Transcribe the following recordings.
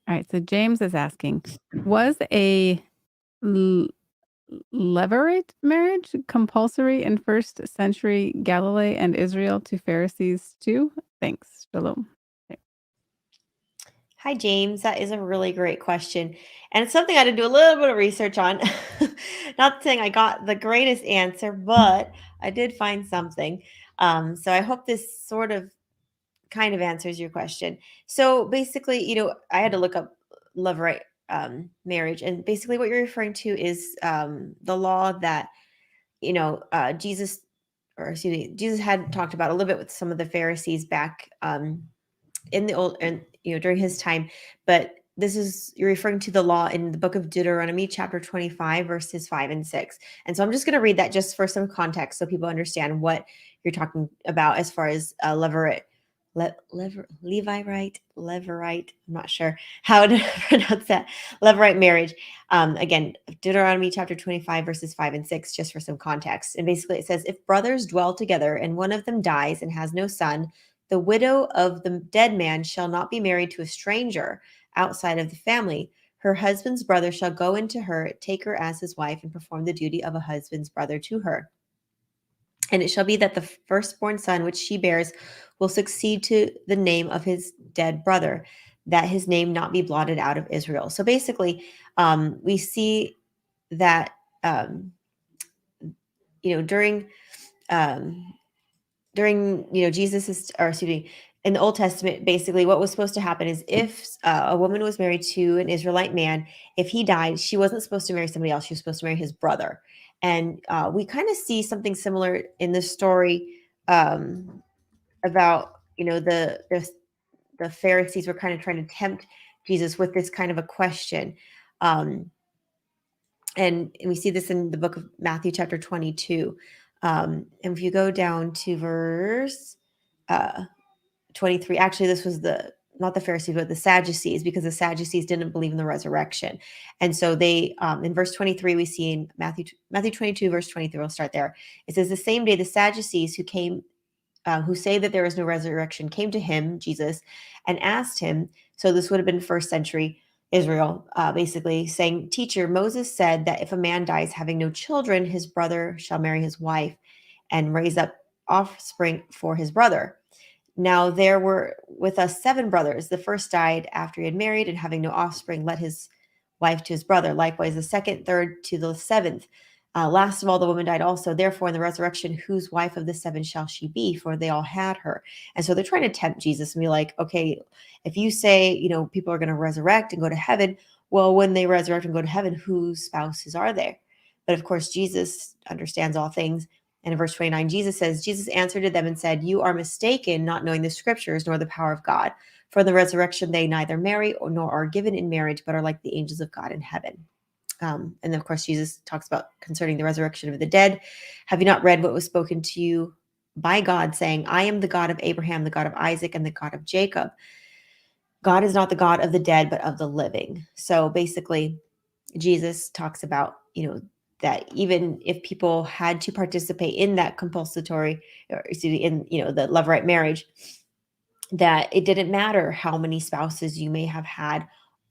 All right. So James is asking, was a l- levirate marriage compulsory in first century Galilee and Israel to Pharisees too? Thanks. Shalom. Okay. Hi, James. That is a really great question. And it's something I had to do a little bit of research on. Not saying I got the greatest answer, but I did find something. So I hope this sort of kind of answers your question. So basically, I had to look up levirate marriage. And basically, what you're referring to is the law that, Jesus, or excuse me, Jesus had talked about a little bit with some of the Pharisees back in the old and during his time, but this is you're referring to the law in the book of Deuteronomy chapter 25 verses 5 and 6. And so I'm just going to read that just for some context so people understand what you're talking about as far as levirate levirate, I'm not sure how to pronounce that, levirate marriage. Again, Deuteronomy chapter 25 verses 5 and 6, just for some context. And basically it says, if brothers dwell together and one of them dies and has no son, the widow of the dead man shall not be married to a stranger outside of the family. Her husband's brother shall go into her, take her as his wife, and perform the duty of a husband's brother to her. And it shall be that the firstborn son which she bears will succeed to the name of his dead brother, that his name not be blotted out of Israel. So basically, we see that, during um, Jesus is, or excuse me, in the Old Testament, basically what was supposed to happen is if a woman was married to an Israelite man, if he died, she wasn't supposed to marry somebody else. She was supposed to marry his brother. And we kind of see something similar in the story, about, the Pharisees were kind of trying to tempt Jesus with this kind of a question. Um, and we see this in the book of Matthew chapter 22. And if you go down to verse uh, 23, actually this was the not the Pharisees but the Sadducees, because the Sadducees didn't believe in the resurrection. And so they, in verse 23, we see in Matthew 22 verse 23, we'll start there. It says, the same day the Sadducees who say that there is no resurrection came to him, Jesus, and asked him. So this would have been first century Israel, basically saying, teacher, Moses said that if a man dies having no children, his brother shall marry his wife and raise up offspring for his brother. Now there were with us 7 brothers. The first died after he had married, and having no offspring, led his wife to his brother. Likewise, the second, third to the 7th. Last of all, the woman died also. Therefore, in the resurrection, whose wife of the 7 shall she be? For they all had her. And so they're trying to tempt Jesus and be like, okay, if you say, people are going to resurrect and go to heaven, well, when they resurrect and go to heaven, whose spouses are there? But of course, Jesus understands all things. And in verse 29, Jesus answered to them and said, you are mistaken, not knowing the scriptures nor the power of God. For the resurrection, they neither marry nor are given in marriage, but are like the angels of God in heaven. And then, of course, Jesus talks about concerning the resurrection of the dead. Have you not read what was spoken to you by God, saying, I am the God of Abraham, the God of Isaac, and the God of Jacob? God is not the God of the dead, but of the living. So basically, Jesus talks about, that even if people had to participate in that compulsory, or excuse me, in, the levirate marriage, that it didn't matter how many spouses you may have had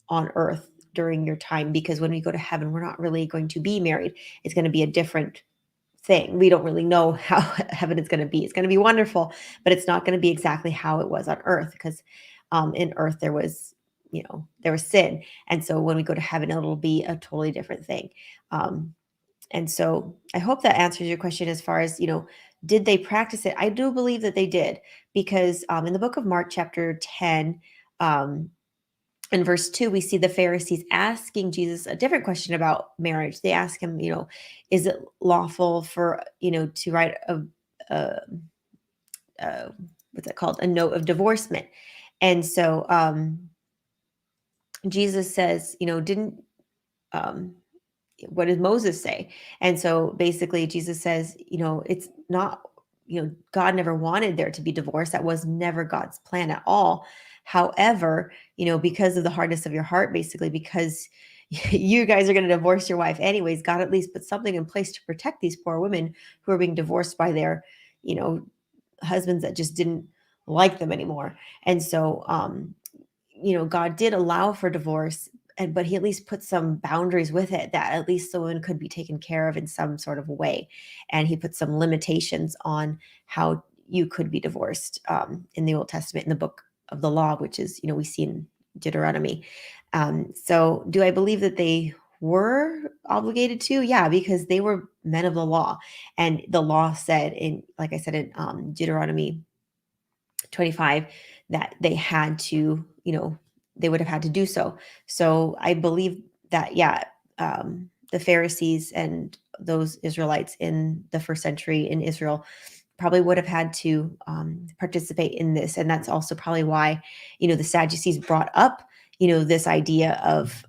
on earth during your time, because when we go to heaven, we're not really going to be married. It's going to be a different thing. We don't really know how heaven is going to be. It's going to be wonderful, but it's not going to be exactly how it was on earth, because in earth there was, there was sin. And so when we go to heaven, it'll be a totally different thing. And so I hope that answers your question as far as, did they practice it? I do believe that they did, because in the book of Mark, chapter 10, in verse 2, we see the Pharisees asking Jesus a different question about marriage. They ask him, is it lawful for, to write a what's it called? A note of divorcement. And so Jesus says, didn't, um, what did Moses say? And so basically Jesus says, it's not, God never wanted there to be divorce. That was never God's plan at all. However, because of the hardness of your heart, basically, because you guys are going to divorce your wife anyways, God at least put something in place to protect these poor women who are being divorced by their, you know, husbands that just didn't like them anymore. And so God did allow for divorce, but he at least put some boundaries with it, that at least the woman could be taken care of in some sort of way. And he put some limitations on how you could be divorced, in the Old Testament, in the book of the law, which is, we see in Deuteronomy. So do I believe that they were obligated to? Yeah, because they were men of the law. And the law said, like I said, in Deuteronomy 25, that they had to, they would have had to do so. So I believe that, yeah, the Pharisees and those Israelites in the first century in Israel probably would have had to participate in this. And that's also probably why, the Sadducees brought up, this idea of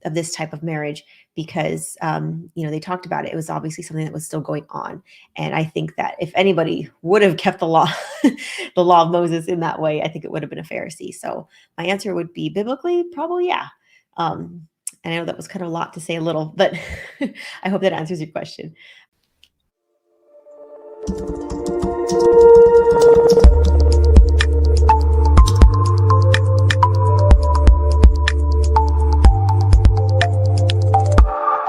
this type of marriage, because, they talked about it. It was obviously something that was still going on. And I think that if anybody would have kept the law, the law of Moses in that way, I think it would have been a Pharisee. So my answer would be biblically, probably, yeah. And I know that was kind of a lot to say a little, but I hope that answers your question.